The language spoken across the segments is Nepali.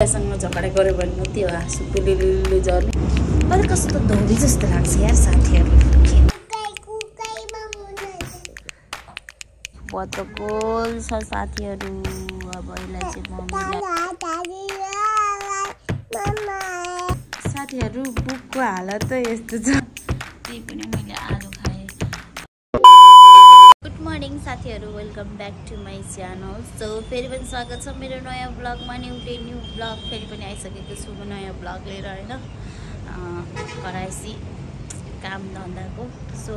सँग झगडा गऱ्यो भने त्यो हाँसु पुलिले झर्ने अलिक कस्तो धौरी जस्तो लाग्छ यार साथीहरू। बतकोल छ साथीहरू। अब यसलाई चाहिँ साथीहरू बुकको हालत त यस्तो छ। त्यही पनि मैले आलु खाएँ। गुड मर्निङ साथीहरू, welcome back to my channel. So फेरि पनि स्वागत छ मेरो नयाँ ब्लगमा। न्यू ब्लग फेरि पनि आइसकेको छु म नयाँ ब्लग लिएर होइन, कराइसी काम धन्दाको। सो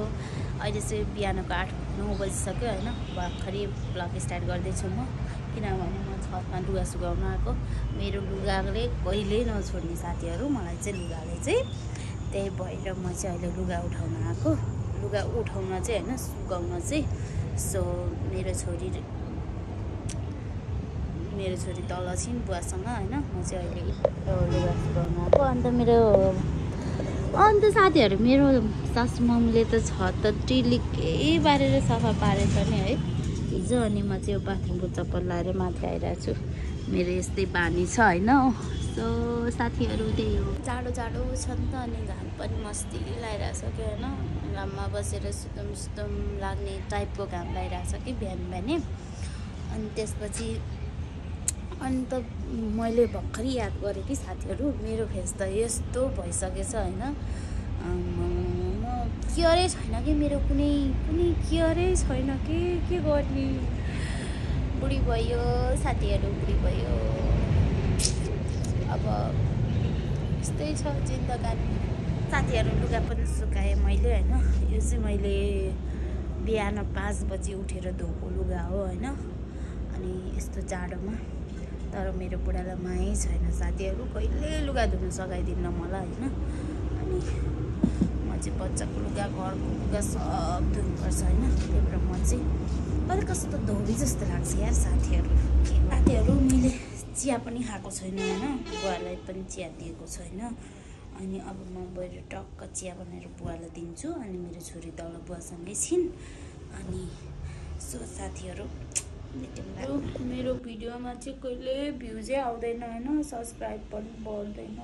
अहिले चाहिँ बिहानको 8-9 बजिसक्यो होइन। भर्खरै ब्लग स्टार्ट गर्दैछु म, किनभने म छतमा लुगा सुकाउन आएको। मेरो लुगाले कहिल्यै नछोड्ने साथीहरू, मलाई चाहिँ लुगाले चाहिँ। त्यही भएर म चाहिँ अहिले लुगा उठाउन आएको। लुगा उठाउन चाहिँ होइन, सुकाउन चाहिँ। सो मेरो छोरी तल छिन् बुवासँग होइन। म चाहिँ अहिले लुगा सुकाउन आएको। अन्त साथीहरू, मेरो सासु मम्मीले त छत त टिलिक्कै बारेर सफा पारेछ नि है हिजो। अनि म चाहिँ बाथरुमको चप्पल लाएर माथि आइरहेको छु। मेरो यस्तै बानी छ होइन। सो साथीहरू, त्यही हो, जाडो छ नि त। अनि घाम पनि मस्ती लागिरहेछ कि होइन। घाममा बसेर सुतम लाग्ने टाइपको घाम लागिरहेछ कि बिहानै। अनि त्यसपछि अन्त मैले भर्खरै याद गरेँ कि साथीहरू, मेरो फेस त यस्तो भइसकेछ होइन। म केयरै छैन कि मेरो कुनै केयरै छैन कि के गर्ने। बुढी भयो साथीहरू, बुढी भयो। अब यस्तै छ जिन्दगानी साथीहरू। लुगा पनि सुकाएँ मैले होइन। यो चाहिँ मैले बिहान 5 बजी उठेर धोएको लुगा हो होइन। अनि यस्तो जाडोमा तर मेरो बुढालाई मायै छैन साथीहरू, कहिले लुगा धुन सघाइदिन्न मलाई होइन। अनि म चाहिँ बच्चाको लुगा, घरको लुगा सब धुनुपर्छ होइन। त्यही भएर म चाहिँ अलिक कस्तो धौरी जस्तो लाग्छ यार साथीहरू। मैले चिया पनि खाएको छैन होइन, बुवालाई पनि चिया दिएको छैन। अनि अब म गएर टक्क चिया बनाएर बुवालाई दिन्छु। अनि मेरो छोरी तल बुवासँगै छिन्। अनि सो साथीहरू, मेरो भिडियोमा चाहिँ कहिले भ्युजै आउँदैन होइन, सब्सक्राइब पनि बढ्दैन।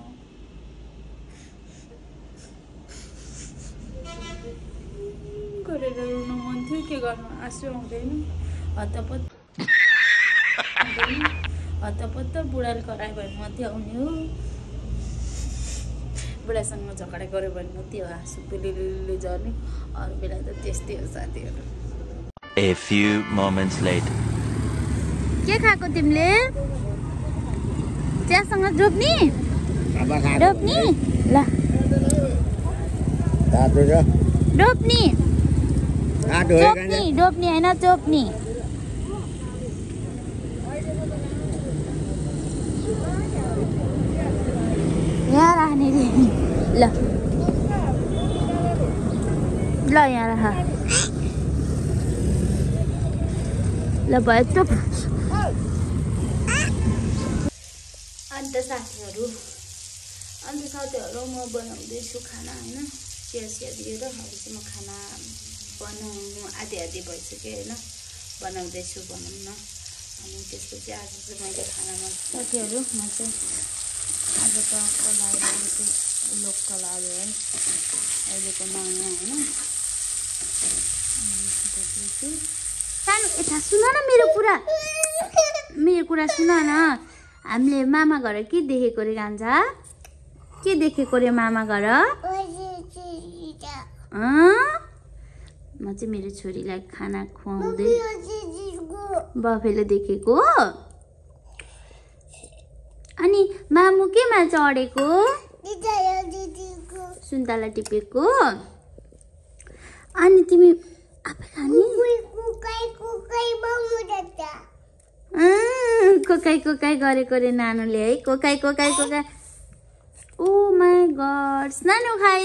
गरेर रुनु मन थियो, के गर्नु, आँसु आउँदैन। हतपत्त बुढाले करायो भने मात्रै आउने हो। बुढासँग झगडा गऱ्यो भने मात्रै हो हाँसु पुलिले झर्ने। अरू बेला त त्यस्तै हो साथीहरू। A few moments later. के खाएको तिमीले? चियासँग रोप्नी ल रोप्नी होइन चोप्नी। यहाँ राख्ने रे ल यहाँ राख ल भयो चोप। अन्त साथीहरू म बनाउँदैछु खाना होइन। चिया दिएर अब चाहिँ म खाना बनाउनु आधी भइसक्यो होइन। बनाउँदैछु, बनाउन। अनि त्यसपछि आज चाहिँ मैले खानामा साथीहरू, म चाहिँ आज त कलाएर चाहिँ लोकल आलु है, अहिलेको नयाँ होइन। सानो यता सुन न, मेरो कुरा सुन न। हामीले मामा घर के देखेको रे गान्छा? के देखेको रे मामा घर? म चाहिँ मेरो छोरीलाई खाना खुवाउँदै बफेले देखेको। अनि मामु केमा चढेको? सुन्तला टिपेको। अनि तिमी आफै खाने? कोकाई गरेको रे नानुले है। कोकाई। ओ माई गड, नानु खाइ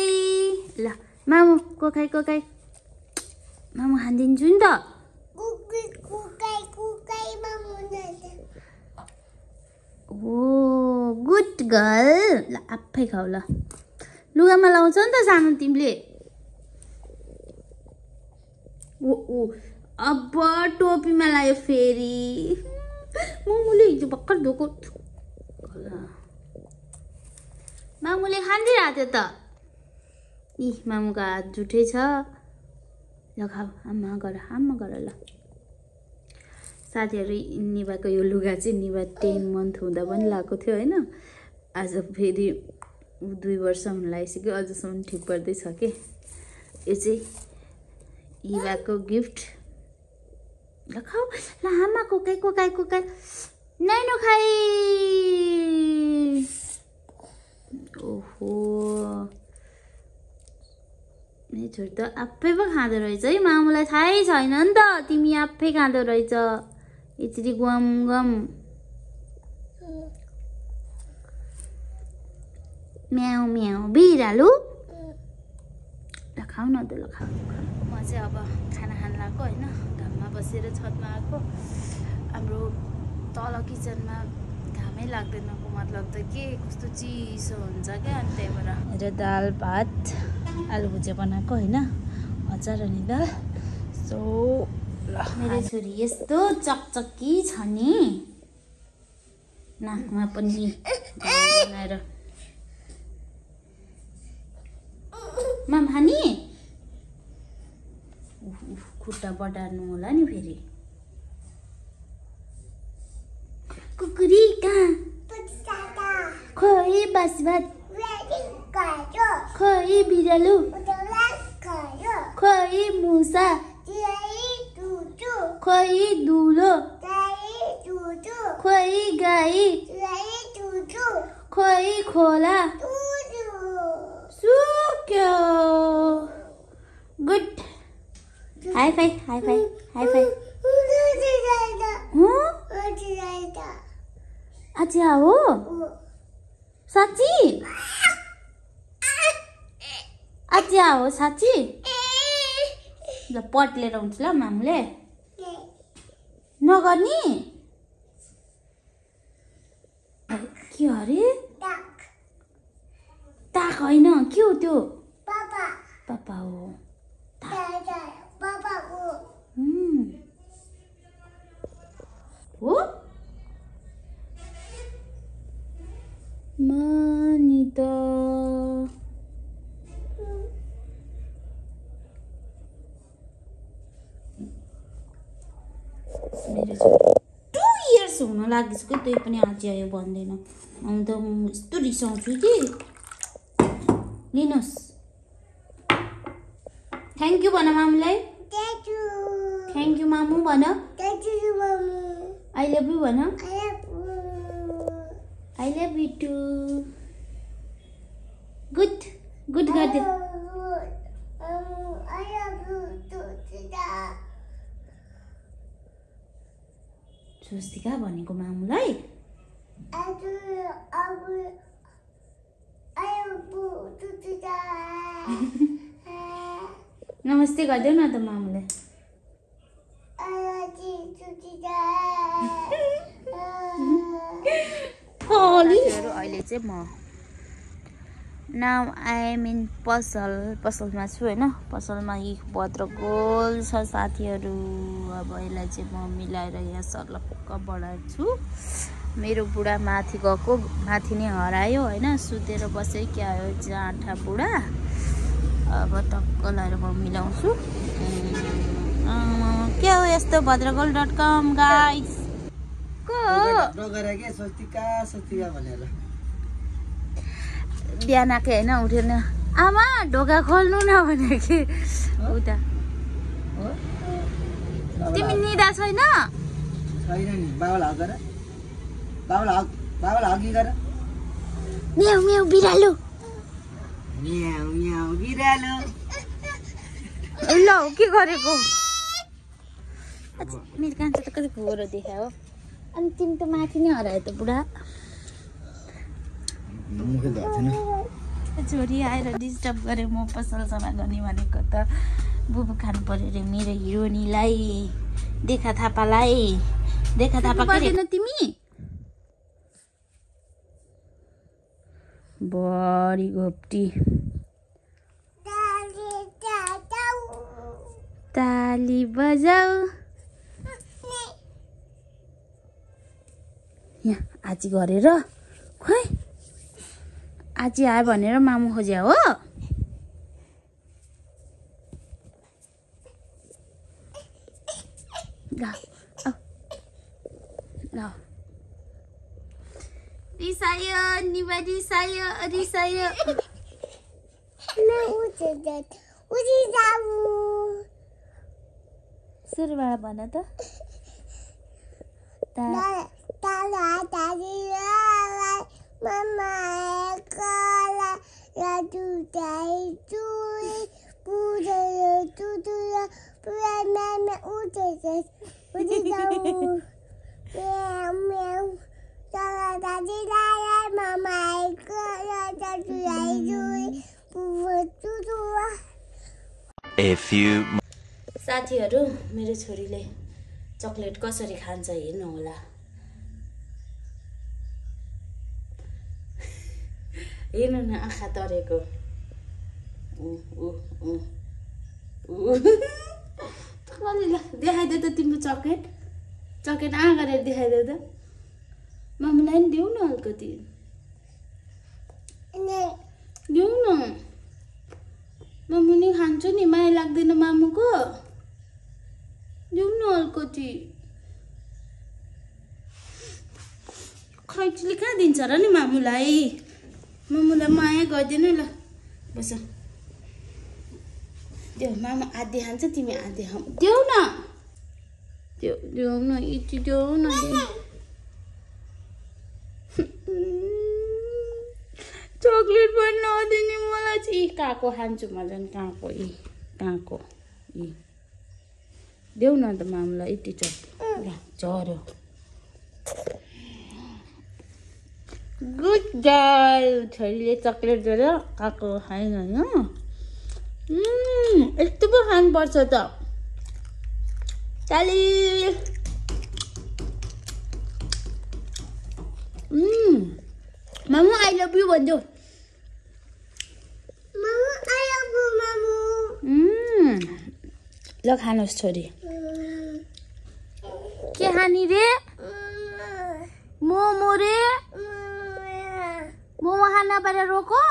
ल। मामु कोकाई मामु खानिदिन्छु नि त। ओ गुड गर्ल, ल आफै खाऊ ल। लुगामा लाउँछ नि त सानो तिमीले। अब टोपीमा लाग्यो फेरि। मोमोले हिजो भर्खर धोको मामुले खान्दिरहेको थियो त इ मामुको हात जुठै छ ल खाऊ आमा गर ल साथीहरू निभाको यो लुगा चाहिँ निभा 10 मन्थ हुँदा पनि लगाएको थियो होइन आज फेरि 2 वर्ष हुन लागिसक्यो अझसम्म ठिक पर्दैछ के यो चाहिँ इभाको गिफ्ट ल खाऊ ल आमा कोकाई नै नखाई ओहो नै छोड त आफै पो खाँदो रहेछ है मामुलाई थाहै छैन नि त तिमी आफै खाँदो रहेछ यसरी गम म्याउ म्याउ बिरालु ल खाऊ न त ल खाऊ म चाहिँ अब खाना खान लाग्यो होइन घाममा बसेर छतमा आएको हाम्रो तल किचनमा घामै लाग्दैनको मतलब त के कस्तो चिसो हुन्छ क्या अनि त्यही भएर दाल भात आलु भुजिया बनाएको होइन अचार अनि दाल सो मेरो छोरी यस्तो चकचकी छ नि नाकमा पनि बनाएर माम खानी खुट्टा बटार्नु होला नि फेरि कुकुरी कहाँ खोइ बासी भात खोइ बिरालु खोइ मुसा खोइ दुलो खोइ गाई खोइ खोला सुक्यो गुड हाई फाई अच्छा हो साँच्ची अच्छा हो साँच्ची ल पट लिएर आउँछु ल मामुले नगर्नी के अरे ताक होइन के हो त्यो पापा हो हो मानी त मेरो चाहिँ 2 इयर्स हुन लागिसक्यो त्यही पनि आज आयो भन्दैन म त यस्तो रिसाउँछु कि लिनुहोस् थ्याङ्क यू भन मामुलाई थ्याङ्क यू मामु भन आई लभ यू भन I love you too good गरिदियो स्वस्तिका भनेको मामुलाई नमस्ते गरिदेऊ न त मामुलाई अहिले चाहिँ म नाउ आई एम इन पसलमा छु होइन पसलमा यी भद्रगोल छ साथीहरू अब यसलाई चाहिँ म मिलाएर यहाँ सर्लक्क बढाउँछु मेरो बुढा माथि गएको माथि नै हरायो होइन सुतेर बसे क्या हो जाँठा बुढा अब टक्क लगाएर म मिलाउँछु के हो यस्तो भद्रगोल.com गाइस को बिहान आएकै होइन उठेर आमा ढोका खोल्नु न भने कि उता तिमी निदा छैन म्याउ म्याउ बिरालो ल के गरेको मेरो कान्छा त कति घोरो देखायो अनि तिमी त माथि नै हरायो त बुढा छोरी आएर डिस्टर्ब गरेँ म पसलसम्म गर्ने भनेको त बुबु खानु पर्यो अरे मेरो हिरोनीलाई देखा थापालाई गर्दैन तिमी बडी घोप्टी ताली बजाऊ यहाँ आजी गरेर आजी आयो भनेर मामु खोज्या हो ल ल रिसायो निवा रिसायो सुरुबाट भन त A few साथीहरु मेरो छोरीले चकलेट कसरी खान्छ हेर्नु होला हेर्नु न आँखा तरेको देखाइदे त तिम्रो चकलेट आ गरेर देखाइदे त मामुलाई नि देऊ न अलिकति देऊ न मामु नि खान्छु नि माया लाग्दैन मामुको देऊ न अलिकति खैचीले कहाँ दिन्छ र नि मामुलाई माया गर्दैन ल बस देऊ मामा आधी खान्छ तिमी आधी खाऊ देऊ न देऊ न इति देऊ न चकलेट पनि नदिने मलाई चाहिँ काको खान्छु म झन् काको देऊ न त मामुलाई यति झर्यो गुड गर्ल छोरीले चकलेट झर्यो काको खाएन होइन यस्तो पो खानुपर्छ त चाली मामु आई लभ यु भन्देऊ ल खानुहोस् छोरी के खानी रे मोमो रे मोमो खाना पर रोको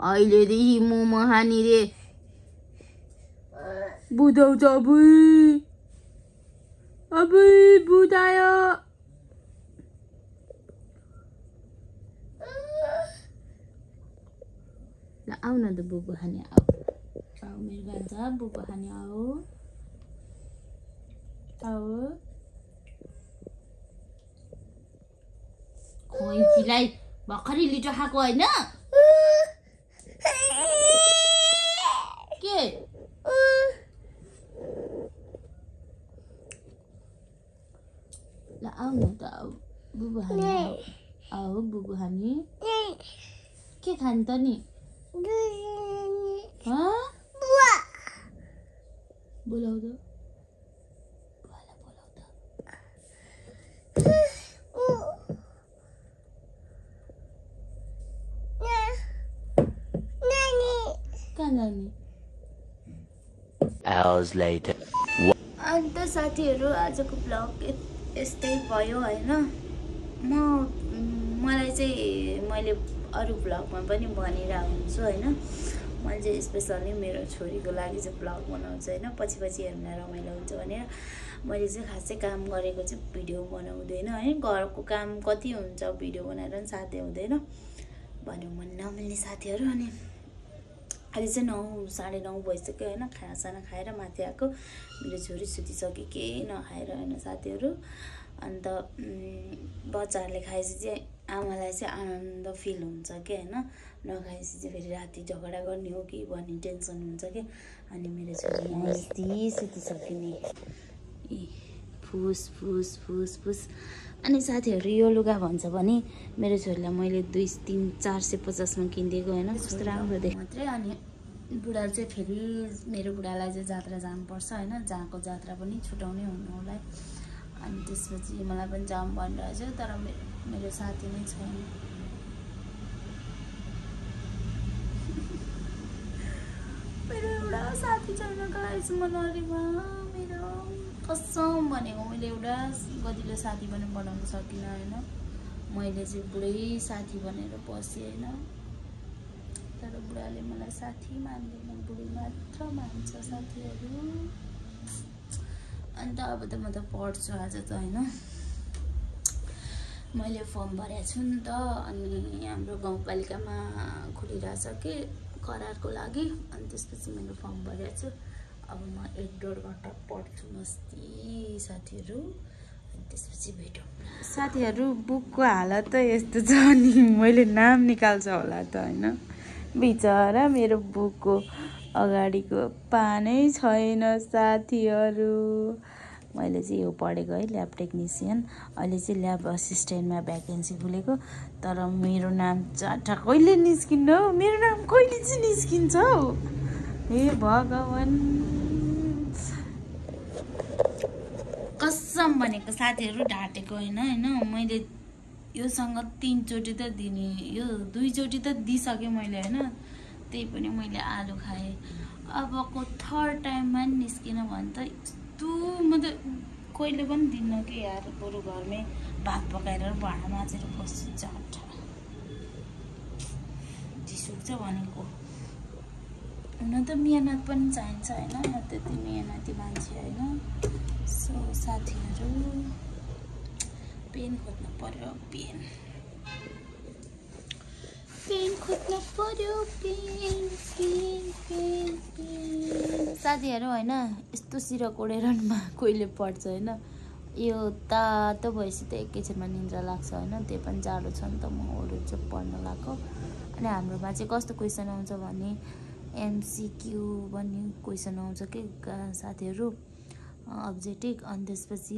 अहिलेदेखि मोमो खानी रे बुझाउँछ अबुई बुझायो ल आऊ न त बुबु खाने आऊ मेरो गान्छ बुबु खाने आऊ खोइचीलाई भर्खरै लिटो खाएको होइन के ल आऊ न त आऊ बुबु खाने आऊ बुबु खाने के खाने त नि बोलाउ त hours later. अन्त साथीहरु आजको ब्लग यस्तै भयो हैन मलाई चाहिँ मैले अरु ब्लगमा पनि भनिरहेको हुन्छु हैन मैले चाहिँ स्पेशली मेरो छोरीको लागि चाहिँ ब्लग बनाउँछु हैन पछि हेर्न रमाइलो हुन्छ भनेर मैले चाहिँ खासै काम गरेको चाहिँ भिडियो बनाउँदैन है घरको काम कति हुन्छ भिडियो बनाएर पनि साध्य हुँदैन भन्नु मन नमिल्ने साथीहरु अनि अहिले चाहिँ 9 साढे 9 भइसक्यो हैन खानासाना खाएर माथि आएको मेरो छोरी सुतिसक्यो केही नखाएर हैन साथीहरु अन्त बच्चाहरुले खाएपछि चाहिँ आमालाई चाहिँ आनन्द फिल हुन्छ के हैन नखाएपछि चाहिँ फेरि राति झगडा गर्ने हो कि भन्ने टेन्सन हुन्छ के अनि मेरो छोरी यस्तै सुतिसक्यो नि फुस अनि साथीहरु यो लुगा भन्छ भने मेरो छोरीलाई मैले 2-3-450 मा किनिदिएको हैन कस्तो राम्रो देख मात्रै अनि बुढा चाहिँ फेरि मेरो बुढालाई चाहिँ जात्रा जानु पर्छ हैन जहाँको जात्रा पनि छुटाउने हुनु होला अनि त्यसपछि मलाई पनि जाम भनिरहेछ तर मेरो साथी नै छैन मेरो एउटा साथी छैन गाइस मनरीमा मेरो कसम भनेको मैले एउटा गदिलो साथी पनि बनाउन सकिन हैन मैले चाहिँ बुढै साथी भनेर बसेँ होइन, तर बुढाले मलाई साथी मान्दैन, बुढी मात्र मान्छ साथीहरू। अन्त अब त म त पढ्छु आज त होइन, मैले फर्म भरेको छु नि त। अनि हाम्रो गाउँपालिकामा खुलिरहेछ कि करारको लागि, अनि त्यसपछि मैले फर्म भरेको छु। अब म 1-1.5 घन्टा पढ्छु मस्ती साथीहरू, अनि त्यसपछि भेटौँ। साथीहरू बुकको हालत त यस्तो छ नि, मैले नाम निकाल्छ होला त होइन, बिचरा मेरो बुकको अगाडिको पानै छैन साथीहरू। मैले चाहिँ यो पढेको है, ल्याब टेक्निसियन। अहिले चाहिँ ल्याब असिस्टेन्टमा भ्याकेन्सी खुलेको, तर मेरो नाम चाटा कहिले निस्किन्न हौ, मेरो नाम कहिले चाहिँ निस्किन्छ हौ, हे भगवान्। कसम भनेको साथीहरू, ढाँटेको होइन होइन, मैले योसँग 3 चोटि त दिने, यो 2 चोटि त दिइसकेँ मैले होइन, त्यही पनि मैले आलु खाएँ। अबको 3rd टाइममा नि निस्किन भने त यस्तो म त कहिले पनि दिन्न कि यार, बरु घरमै भात पकाएर भाँडा माझेर बस्छु। चाटा रिस उठ्छ भनेको। हुन त मिहिनेत पनि चाहिन्छ होइन, म त्यति मिहिनेती मान्छे होइन। सो साथीहरू, पेन खोज्नु पर्यो, पेन खोज्नु पर्यो, पेन साथीहरू होइन। यस्तो सिर कोडेर कोहीले पढ्छ होइन, यो तातो भएपछि त एकैछिनमा निन्द्रा लाग्छ होइन, त्यो पनि जाडो छ नि त, म अरू चाहिँ पढ्न लाग्यो। अनि हाम्रोमा चाहिँ कस्तो क्वेसन आउँछ भने MCQ भन्ने क्वेसन आउँछ कि साथीहरू, अब्जेक्टिभ। अनि त्यसपछि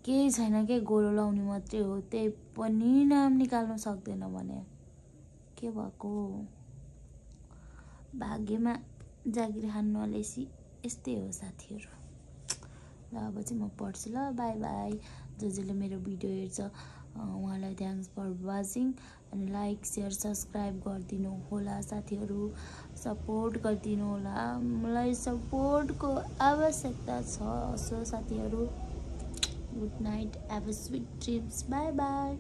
केही छैन कि गोलो लाउने मात्रै हो, त्यही पनि नाम निकाल्नु सक्दैन भने के भएको। भाग्यमा जागिर खानु नलेसी यस्तै हो साथीहरू। ल अब चाहिँ म पढ्छु ल, बाई बाई। जसले मेरो भिडियो हेर्छ उहाँलाई थ्याङ्क्स फर वाचिङ। अनि लाइक सेयर सब्सक्राइब गरिदिनु होला साथीहरू, सपोर्ट गरिदिनु होला, मलाई सपोर्टको आवश्यकता छ। सो साथीहरू, good night, have a sweet dreams, by by.